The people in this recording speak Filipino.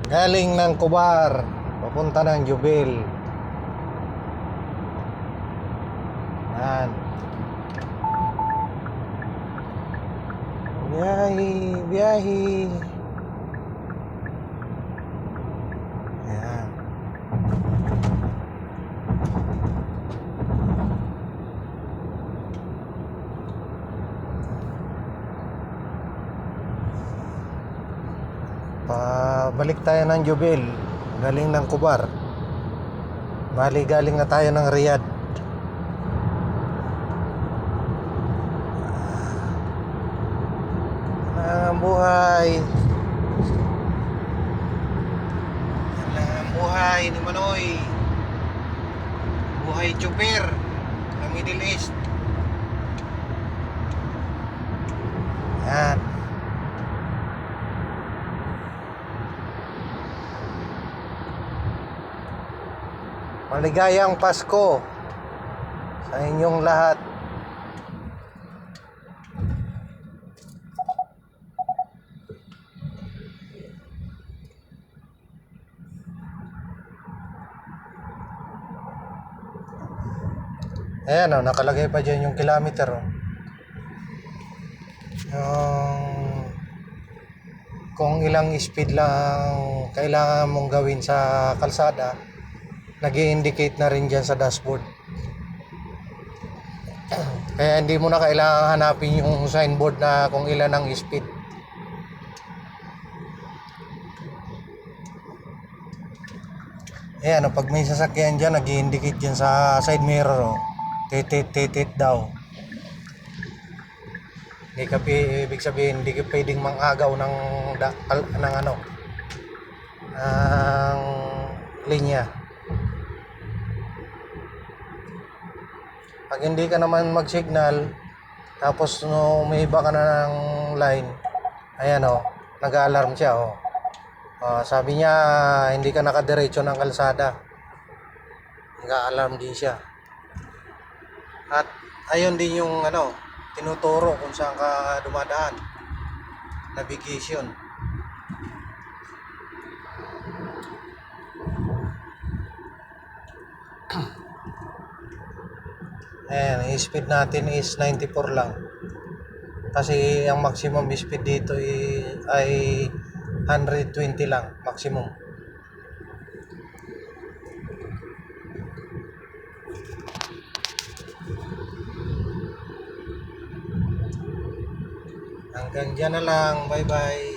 Galing ng Kubar papunta ng Jubil. Yan. Biyahe, biyahe. Yan. Pabalik tayo ng Jubil. Galing ng Kubar. Bali, galing na tayo ng Riyadh. Ang buhay. Yan lang ang buhay ni Manoy. Buhay Jubil ng Middle East. Yan. Maligayang Pasko sa inyong lahat. Ayan o, nakalagay pa dyan yung kilometer o. Yung kung ilang speed lang kailangan mong gawin sa kalsada, nag-i-indicate na rin dyan sa dashboard. Kaya hindi mo na kailangan hanapin yung signboard na kung ilan ang speed. Ayan o, pag may sasakyan dyan, nag-i-indicate dyan sa side mirror o. Titit daw. Hindi ka ibig sabihin, hindi ka pwedeng mangagaw ng ng linya. Pag hindi ka naman mag-signal, tapos no, umiiba ka na ng line, ayan o, nag-a-alarm siya o. Sabi niya, hindi ka nakadiretso ng kalsada. Nag-a-alarm din siya. At ayun din yung tinuturo kung saan ka dumadaan. Navigation. Ayan, speed natin is 94 lang. Kasi ang maximum speed dito ay 120 lang, maximum. Hanggang dyan na lang. Bye bye.